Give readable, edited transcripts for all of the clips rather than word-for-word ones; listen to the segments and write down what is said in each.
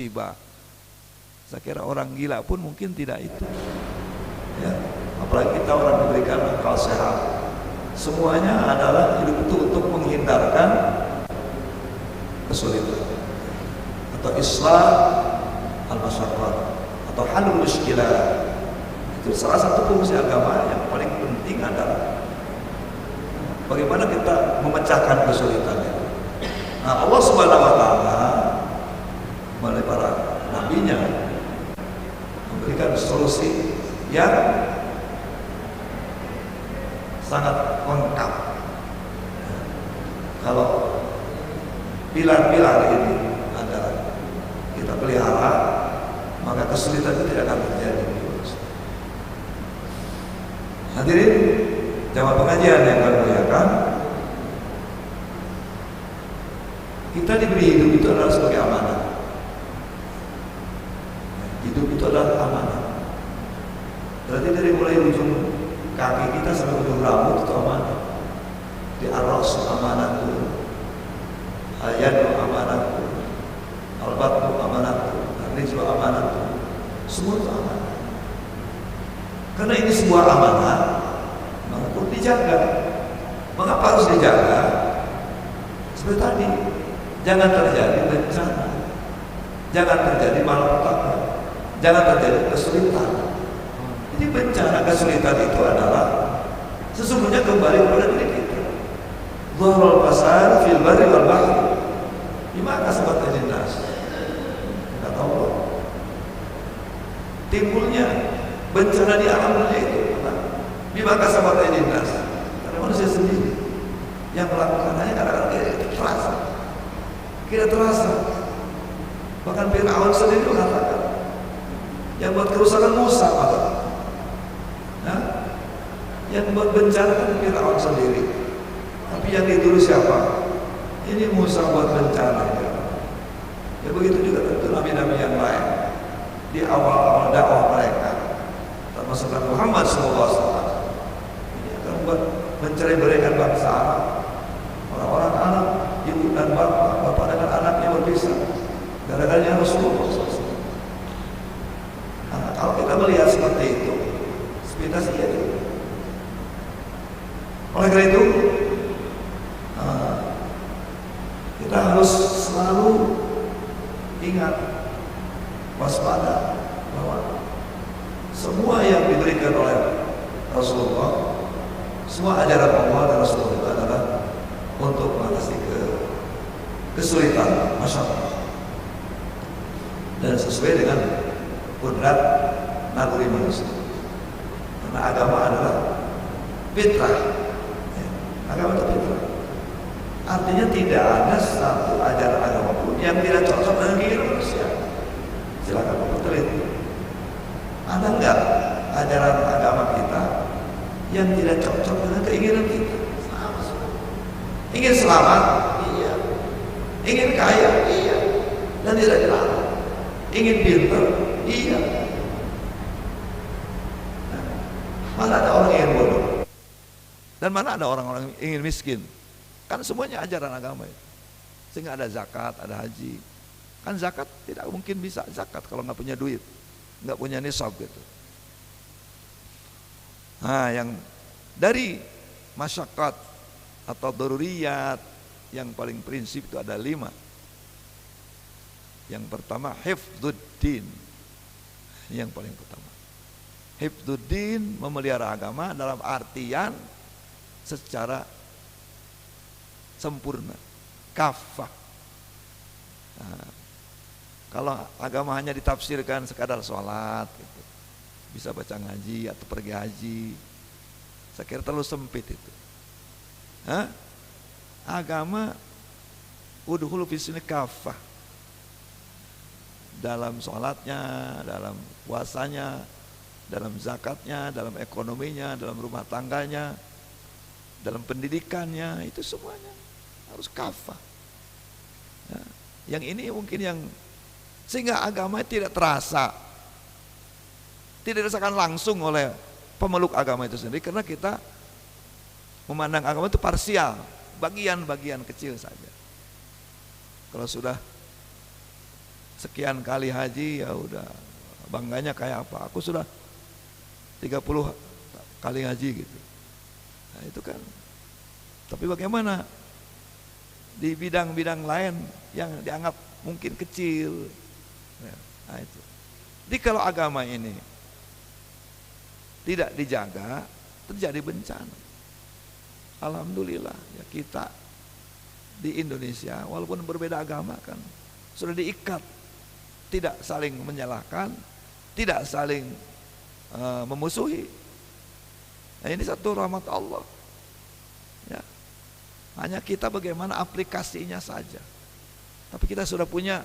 tiba. Saya kira orang gila pun mungkin tidak itu. Ya, apalagi kita orang diberikan akal sehat. Semuanya adalah hidup itu untuk menghindarkan kesulitan atau islah al-masyaqqat atau halul mushkilah. Itu salah satu fungsi agama yang paling penting adalah bagaimana kita memecahkan kesulitan itu. Nah, Allah Subhanahu wa taala melalui para nabinya memberikan solusi yang sangat lengkap. Kalau pilar-pilar ini adalah kita pelihara, maka kesulitan itu tidak akan terjadi. Hadirin jamaah pengajian yang kami muliakan, kita diberi hidup itu adalah sebagai amanah. Hidup itu adalah amanah. Berarti dari mulai ujung kaki kita sampai ujung rambut itu amanah. Di ar-ra's amanatu, al-yadu amanatu, al-batnu amanatu, al-rijlu amanatu. Semua itu amanah. Karena ini sebuah amanah, maka perlu dijaga. Mengapa harus dijaga? Seperti tadi, jangan terjadi bencana, jangan terjadi malapetaka, jangan terjadi kesulitan. Jadi bencana kesulitan itu adalah sesungguhnya kembali kepada diri kita. Dhahral fasad fil barri wal bahri bima kasabat aydin nas. Kata Allah, timbulnya bencana di alam dunia itu bima kasabat aydin nas. Karena manusia sendiri yang melakukannya kadang-kadang tidak terasa. Tidak terasa. Bahkan Fir'aun sendiri mengatakan yang buat kerusakan Musa, maka yang buat bencana kan Fir'aun sendiri. Tapi yang ditulis siapa? Ini Musa buat bencana. Ya begitu juga tentu nabi-nabi yang lain di awal dakwah mereka, termasuk Muhammad SAW. Ini akan membuat mencerai-beraikan bangsa Arab. Orang-orang Arab, ibu dan bapak dengan anaknya berpisah gara-gara Rasulullah SAW. Nah, kalau kita melihat seperti itu, sepintas iya juga. Oleh karena itu, kita harus selalu ingat, waspada bahwa semua yang diberikan oleh Rasulullah, semua ajaran Allah dan Rasulullah adalah untuk mengatasi kesulitan masyarakat dan sesuai dengan kodrat naluri manusia. Karena agama adalah fitrah. Agama itu fitrah. Artinya tidak ada satu ajaran agama pun yang tidak cocok dengan kehidupan manusia. Silakan Bapak teliti. Ada enggak ajaran agama kita yang tidak cocok dengan keinginan kita? Sama semua. Ingin selamat? Iya. Ingin kaya? Iya. Dan tidak dilarang. Ingin pintar? Iya. Nah, mana ada orang yang bodoh? Dan mana ada orang-orang ingin miskin? Kan semuanya ajaran agama itu. Sehingga ada zakat, ada haji. Kan zakat tidak mungkin bisa zakat kalau nggak punya duit, nggak punya nisab gitu. Nah, yang dari masyaqqat atau daruriyat yang paling prinsip itu ada 5. Yang pertama hifdzuddin. Yang paling pertama. Hifdzuddin, memelihara agama dalam artian secara sempurna, kafah. Nah, kalau agama hanya ditafsirkan sekadar sholat gitu, bisa baca ngaji atau pergi haji, saya kira terlalu sempit itu. Agama udhulu fisini kafah, dalam sholatnya, dalam puasanya, dalam zakatnya, dalam ekonominya, dalam rumah tangganya, dalam pendidikannya, itu semuanya harus kafah. Ya, yang ini mungkin yang sehingga agama tidak terasa, tidak dirasakan langsung oleh pemeluk agama itu sendiri, karena kita memandang agama itu parsial, bagian-bagian kecil saja. Kalau sudah sekian kali haji, ya udah bangganya kayak apa. Aku sudah 30 kali haji gitu. Nah itu kan. Tapi bagaimana di bidang-bidang lain yang dianggap mungkin kecil. Nah itu. Jadi kalau agama ini tidak dijaga, terjadi bencana. Alhamdulillah ya kita di Indonesia walaupun berbeda agama kan sudah diikat, tidak saling menyalahkan, tidak saling memusuhi. Nah ini satu rahmat Allah ya. Hanya kita bagaimana aplikasinya saja. Tapi kita sudah punya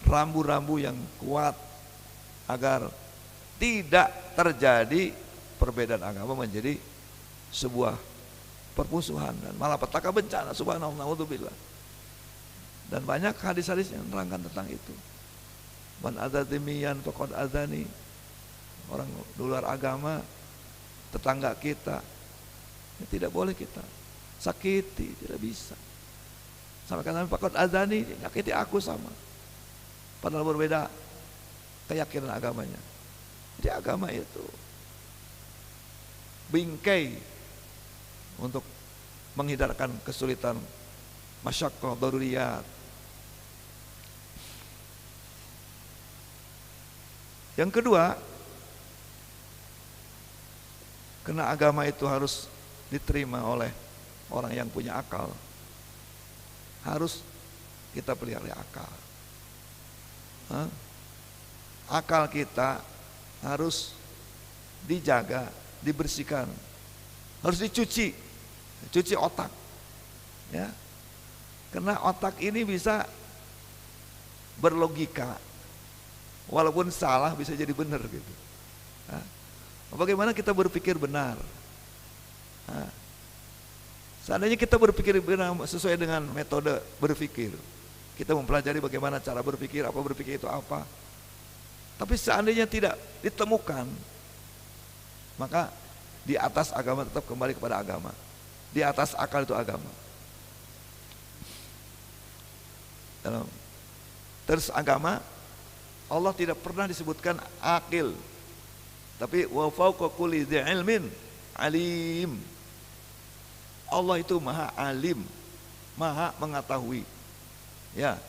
rambu-rambu yang kuat agar tidak terjadi perbedaan agama menjadi sebuah permusuhan dan malah petaka bencana. Subhanallah, naudzubillah. Dan banyak hadis-hadis yang menerangkan tentang itu. Man adzadimiyan faqad adzani. Orang di luar agama, tetangga kita, ya tidak boleh kita sakiti, tidak bisa. Sampai kata faqad adzani, nyakiti aku sama. Padahal berbeda keyakinan agamanya. Jadi agama itu bingkai untuk menghindarkan kesulitan, masyaqqah, daruriyat. Yang kedua, karena agama itu harus diterima oleh orang yang punya akal, harus kita pelihara akal. Akal kita harus dijaga, dibersihkan, harus dicuci otak, ya. Karena otak ini bisa berlogika, walaupun salah bisa jadi benar gitu. Bagaimana kita berpikir benar? Seandainya kita berpikir benar sesuai dengan metode berpikir, kita mempelajari bagaimana cara berpikir, apa berpikir itu apa. Tapi seandainya tidak ditemukan, maka di atas agama tetap kembali kepada agama. Di atas akal itu agama. Terus agama, Allah tidak pernah disebutkan akil, tapi wa fawqa kulli dzi ilmin alim. Allah itu maha alim, maha mengetahui. Ya.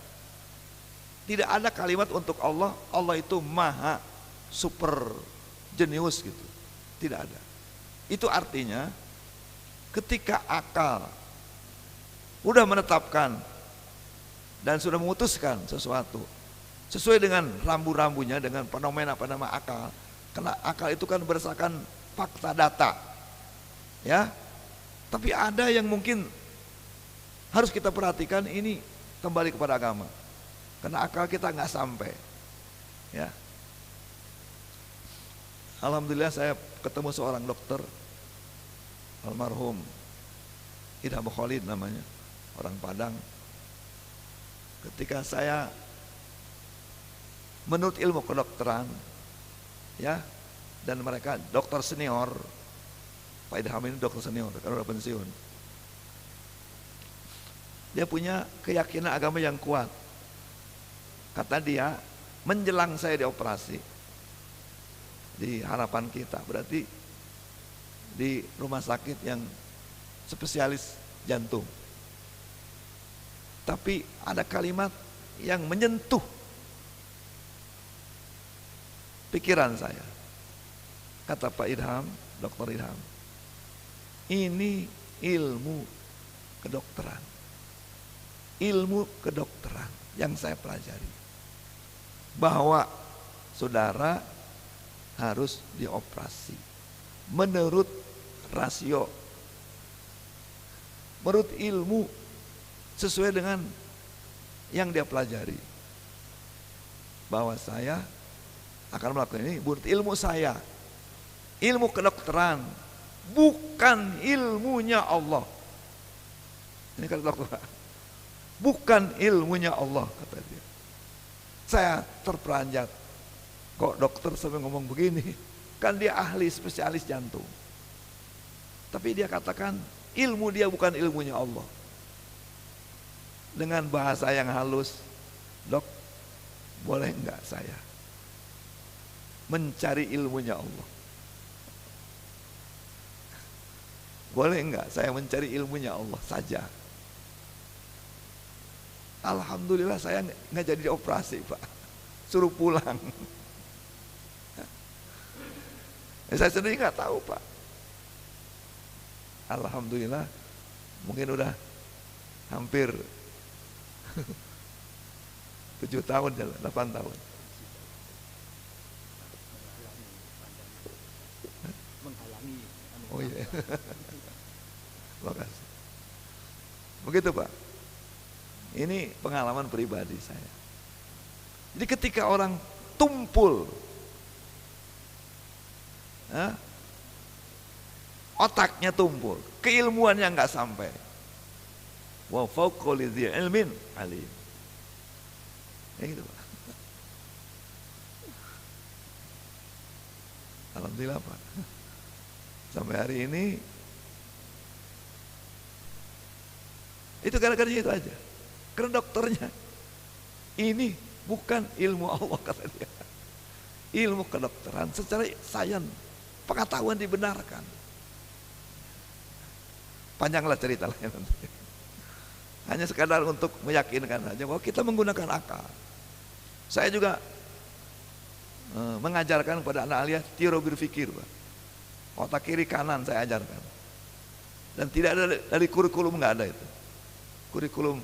Tidak ada kalimat untuk Allah, Allah itu maha super jenius gitu. Tidak ada. Itu artinya ketika akal udah menetapkan dan sudah memutuskan sesuatu sesuai dengan rambu-rambunya, dengan fenomena-fenomena akal. Karena akal itu kan berdasarkan fakta data. Ya. Tapi ada yang mungkin harus kita perhatikan, ini kembali kepada agama. Karena akal kita nggak sampai, ya. Alhamdulillah saya ketemu seorang dokter, almarhum Idham Khalid namanya, orang Padang. Ketika saya menurut ilmu kedokteran, ya, dan mereka dokter senior, Pak Idham ini dokter senior, karena udah pensiun. Dia punya keyakinan agama yang kuat. Kata dia, menjelang saya dioperasi di Harapan Kita, berarti di rumah sakit yang spesialis jantung. Tapi ada kalimat yang menyentuh pikiran saya. Kata Pak Idham, Dokter Idham, ini ilmu kedokteran. Ilmu kedokteran yang saya pelajari, bahwa saudara harus dioperasi menurut rasio, menurut ilmu, sesuai dengan yang dia pelajari. Bahwa saya akan melakukan ini menurut ilmu saya, ilmu kedokteran, bukan ilmunya Allah. Ini kata dokter, bukan ilmunya Allah, kata dia. Saya terperanjat, kok dokter sampai ngomong begini, kan dia ahli spesialis jantung. Tapi dia katakan ilmu dia bukan ilmunya Allah. Dengan bahasa yang halus, dok, boleh enggak saya mencari ilmunya Allah? Boleh enggak saya mencari ilmunya Allah saja? Alhamdulillah saya nggak jadi operasi, Pak. Suruh pulang. Saya sendiri nggak tahu, Pak. Alhamdulillah mungkin udah hampir 7 tahun, 8 tahun. Oh iya. Makasih. Begitu, Pak. Ini pengalaman pribadi saya. Jadi ketika orang tumpul, otaknya tumpul, keilmuannya nggak sampai. Wa fawqa lidzi ilmin alim. Ya gitu, Pak. Alhamdulillah, Pak. Sampai hari ini itu gara-gara itu aja. Karena dokternya ini bukan ilmu Allah, kata dia. Ilmu kedokteran secara sains, pengetahuan dibenarkan. Panjanglah cerita lain nanti. Hanya sekadar untuk meyakinkan saja bahwa kita menggunakan akal. Saya juga mengajarkan kepada anak aliyah teori berpikir, Pak. Otak kiri kanan saya ajarkan. Dan tidak ada dari kurikulum, nggak ada itu. Kurikulum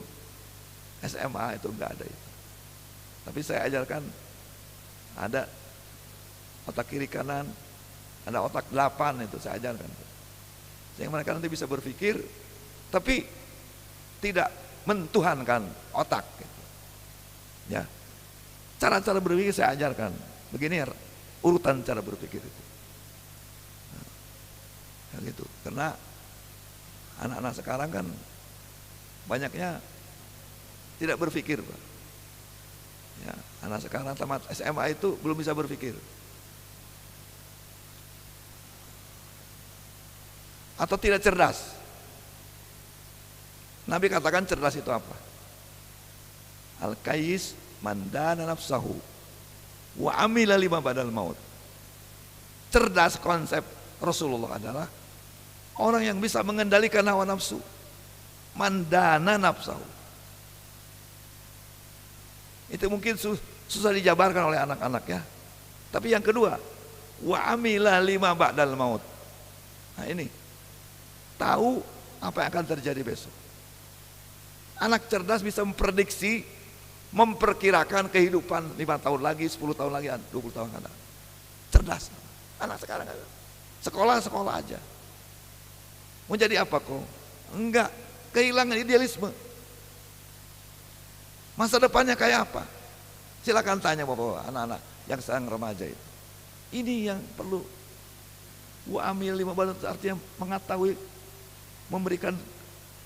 SMA itu nggak ada itu. Tapi saya ajarkan ada otak kiri kanan, ada otak 8 itu saya ajarkan. Sehingga mereka nanti bisa berpikir, tapi tidak mentuhankan otak. Gitu. Ya, cara-cara berpikir saya ajarkan. Begini ya, urutan cara berpikir itu. Nah, gitu. Karena anak-anak sekarang kan banyaknya tidak berpikir, Pak. Ya, anak sekarang tamat SMA itu belum bisa berpikir. Atau tidak cerdas. Nabi katakan cerdas itu apa? Al-Qais mandana nafsahu wa amila lima badal maut. Cerdas konsep Rasulullah adalah orang yang bisa mengendalikan hawa nafsu. Mandana nafsahu. Itu mungkin susah dijabarkan oleh anak-anak ya. Tapi yang kedua, wa amila lima ba'dal maut. Nah ini, tahu apa yang akan terjadi besok. Anak cerdas bisa memprediksi, memperkirakan kehidupan 5 tahun lagi, 10 tahun lagi, 20 tahun akan. Cerdas. Anak sekarang sekolah aja. Mau jadi apa kok? Enggak, kehilangan idealisme. Masa depannya kayak apa? Silakan tanya bapak-bapak, anak-anak yang sedang remaja itu. Ini yang perlu amil 5 bulan, artinya mengetahui, memberikan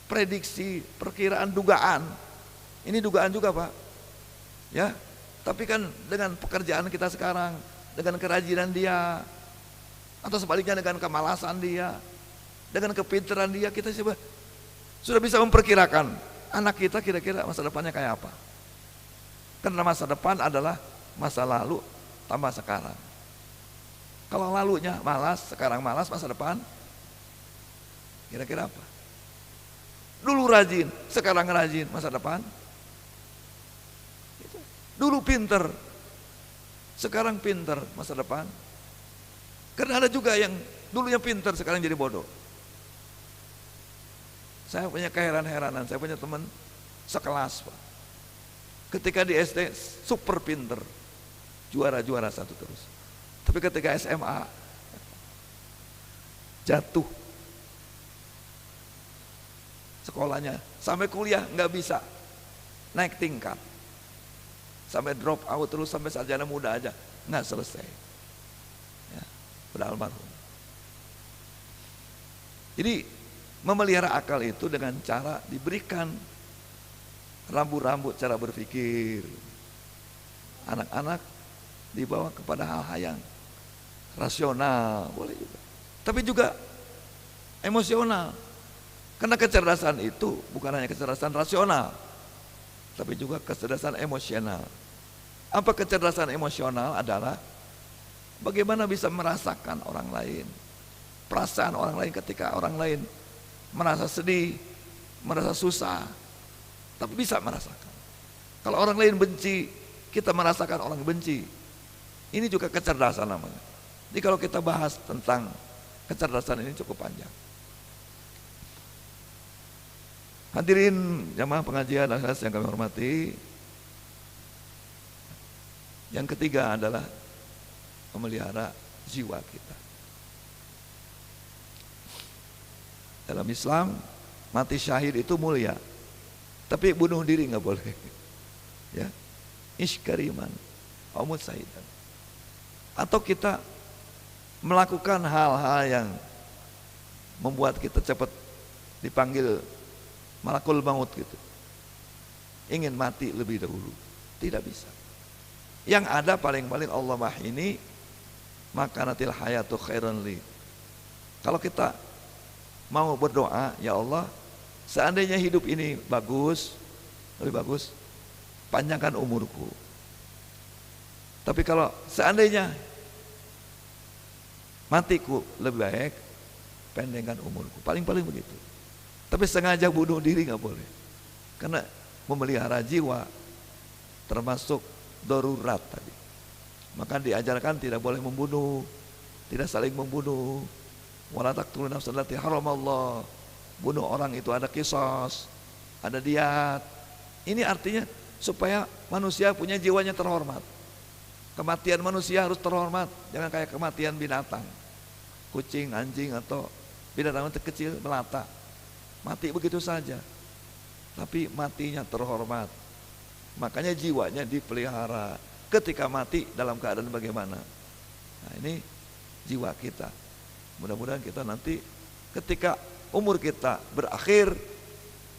prediksi, perkiraan, dugaan. Ini dugaan juga, Pak. Ya, tapi kan dengan pekerjaan kita sekarang, dengan kerajinan dia, atau sebaliknya dengan kemalasan dia, dengan kepintaran dia, kita sudah bisa memperkirakan anak kita kira-kira masa depannya kayak apa. Karena masa depan adalah masa lalu tambah sekarang. Kalau lalunya malas, sekarang malas, masa depan kira-kira apa? Dulu rajin, sekarang rajin, masa depan. Dulu pinter, sekarang pinter, masa depan. Karena ada juga yang dulunya pinter, sekarang jadi bodoh. Saya punya keheran-heranan, saya punya teman sekelas, Pak. Ketika di SD super pinter, juara-juara satu terus. Tapi ketika SMA jatuh sekolahnya, sampai kuliah nggak bisa naik tingkat, sampai drop out terus, sampai sarjana muda aja nggak selesai. Ya, udah almarhum. Jadi memelihara akal itu dengan cara diberikan rambu-rambu cara berpikir. Anak-anak dibawa kepada hal-hal yang rasional, boleh juga. Tapi juga emosional. Karena kecerdasan itu bukan hanya kecerdasan rasional, tapi juga kecerdasan emosional. Apa kecerdasan emosional adalah bagaimana bisa merasakan orang lain, perasaan orang lain ketika orang lain merasa sedih, merasa susah, tapi bisa merasakan. Kalau orang lain benci, kita merasakan orang benci. Ini juga kecerdasan namanya. Jadi kalau kita bahas tentang kecerdasan ini cukup panjang. Hadirin jamaah pengajian yang kami hormati, yang ketiga adalah memelihara jiwa kita. Dalam Islam, mati syahid itu mulia, tapi bunuh diri nggak boleh. Ya, iskariman, umut sahidan. Atau kita melakukan hal-hal yang membuat kita cepat dipanggil malakul maut gitu. Ingin mati lebih dahulu, tidak bisa. Yang ada paling-paling Allah ini makanatil hayatu khairan li. Kalau kita mau berdoa, ya Allah, seandainya hidup ini bagus, lebih bagus, panjangkan umurku. Tapi kalau seandainya matiku lebih baik, pendekkan umurku. Paling-paling begitu. Tapi sengaja bunuh diri nggak boleh. Karena memelihara jiwa termasuk darurat tadi. Maka diajarkan tidak boleh membunuh, tidak saling membunuh. Wala taqtulun nafsan allati haramallah. Bunuh orang itu ada qisas, ada diyat. Ini artinya supaya manusia punya jiwanya terhormat. Kematian manusia harus terhormat, jangan kayak kematian binatang. Kucing, anjing atau binatang kecil melata. Mati begitu saja. Tapi matinya terhormat. Makanya jiwanya dipelihara. Ketika mati dalam keadaan bagaimana? Nah, ini jiwa kita. Mudah-mudahan kita nanti ketika umur kita berakhir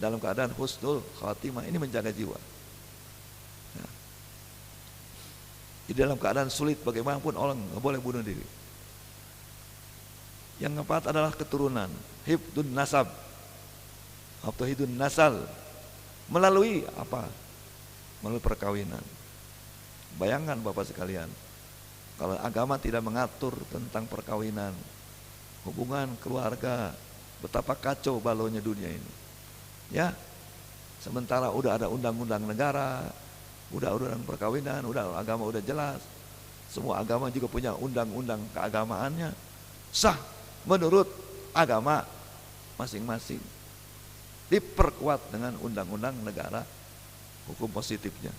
dalam keadaan husnul khatimah, ini menjaga jiwa. Nah, di dalam keadaan sulit bagaimanapun orang nggak boleh bunuh diri. Yang keempat adalah keturunan, hifdun nasab atau hidun nasal, melalui apa? Melalui perkawinan. Bayangkan Bapak sekalian, kalau agama tidak mengatur tentang perkawinan, hubungan keluarga, betapa kacau balonnya dunia ini. Ya, sementara udah ada undang-undang negara, udah undang perkawinan, udah agama udah jelas. Semua agama juga punya undang-undang keagamaannya, sah menurut agama masing-masing. Diperkuat dengan undang-undang negara, hukum positifnya.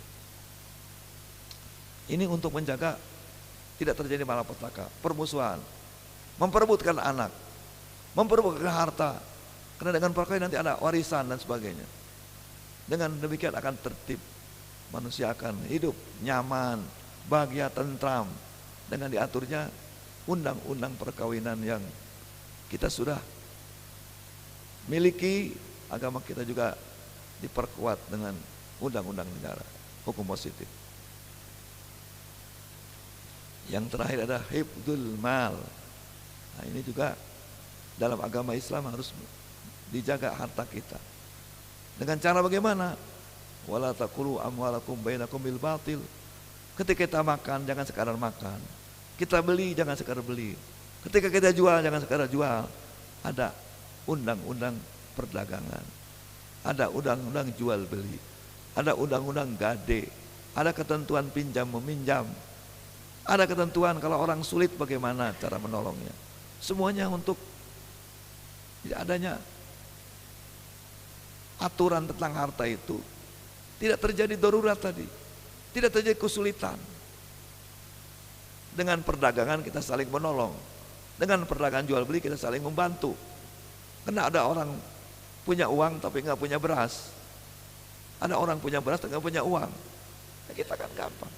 Ini untuk menjaga tidak terjadi malapetaka, permusuhan, memperebutkan anak, memperebutkan harta. Karena dengan perkawinan nanti ada warisan dan sebagainya. Dengan demikian akan tertib, manusia akan hidup nyaman, bahagia, tentram dengan diaturnya undang-undang perkawinan yang kita sudah miliki. Agama kita juga diperkuat dengan undang-undang negara, hukum positif. Yang terakhir ada hifdzul mal. Nah, ini juga dalam agama Islam harus dijaga harta kita. Dengan cara bagaimana? Wala taqulu amwalakum bainakum bil batil. Ketika kita makan jangan sekadar makan. Kita beli jangan sekadar beli. Ketika kita jual jangan sekadar jual. Ada undang-undang perdagangan. Ada undang-undang jual beli. Ada undang-undang gade. Ada ketentuan pinjam meminjam. Ada ketentuan kalau orang sulit bagaimana cara menolongnya. Semuanya untuk tidak adanya aturan tentang harta itu. Tidak terjadi darurat tadi. Tidak terjadi kesulitan. Dengan perdagangan kita saling menolong. Dengan perdagangan jual beli kita saling membantu. Karena ada orang punya uang tapi nggak punya beras. Ada orang punya beras tapi nggak punya uang. Ya kita kan gampang.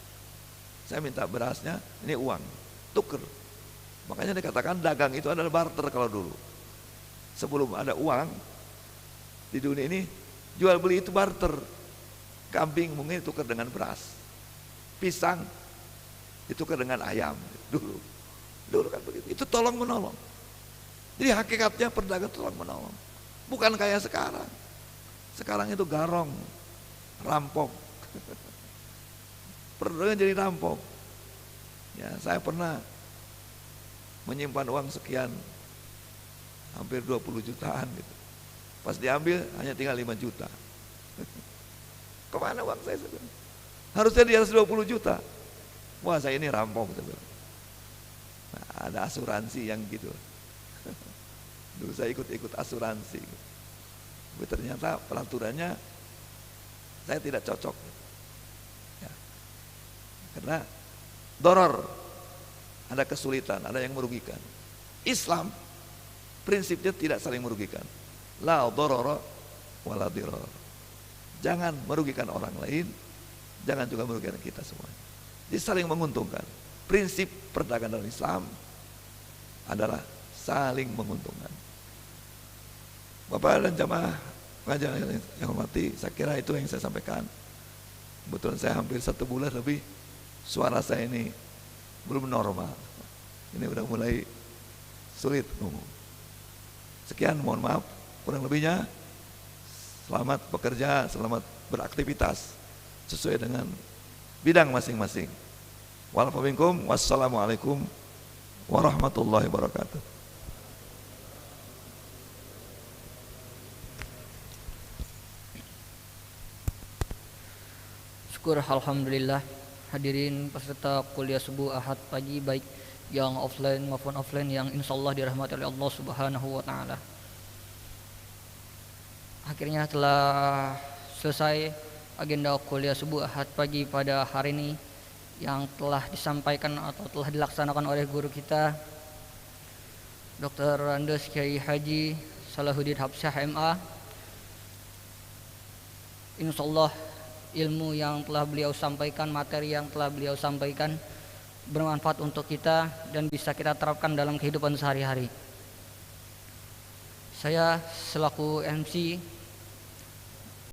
Saya minta berasnya, ini uang, tuker. Makanya dikatakan dagang itu adalah barter kalau dulu. Sebelum ada uang di dunia ini, jual beli itu barter. Kambing mungkin ditukar dengan beras, pisang ditukar dengan ayam. Dulu kan begitu. Itu tolong menolong. Jadi hakikatnya perdagang tolong menolong. Bukan kayak sekarang. Sekarang itu garong, rampok. perdagangan jadi rampok. Ya, saya pernah menyimpan uang sekian, hampir 20 jutaan gitu. Pas diambil hanya tinggal 5 juta. Kemana uang saya? Harusnya di atas 20 juta. Wah, saya ini rampok. Nah, ada asuransi yang gitu. Dulu saya ikut asuransi. Tapi ternyata peraturannya saya tidak cocok. Ya. Karena doror, ada kesulitan, ada yang merugikan. Islam prinsipnya tidak saling merugikan. La dororo wala diror. Jangan merugikan orang lain, jangan juga merugikan kita semuanya. Jadi saling menguntungkan. Prinsip perdagangan dalam Islam adalah saling menguntungkan. Bapak dan jamaah pengajian yang hormati, saya kira itu yang saya sampaikan. Kebetulan saya hampir 1 bulan lebih, suara saya ini belum normal. Ini udah mulai sulit ngomong. Sekian, mohon maaf, kurang lebihnya. Selamat bekerja, selamat beraktivitas sesuai dengan bidang masing-masing. Wassalamualaikum warahmatullahi wabarakatuh. Syukur alhamdulillah, hadirin peserta kuliah subuh Ahad pagi, baik yang offline maupun offline, yang insyaallah dirahmati oleh Allah Subhanahu wa taala. Akhirnya telah selesai agenda kuliah subuh Ahad pagi pada hari ini yang telah disampaikan atau telah dilaksanakan oleh guru kita Dr. Andes Kiai Haji Salahuddin Habsyah MA. Insyaallah ilmu yang telah beliau sampaikan, materi yang telah beliau sampaikan bermanfaat untuk kita dan bisa kita terapkan dalam kehidupan sehari-hari. Saya selaku MC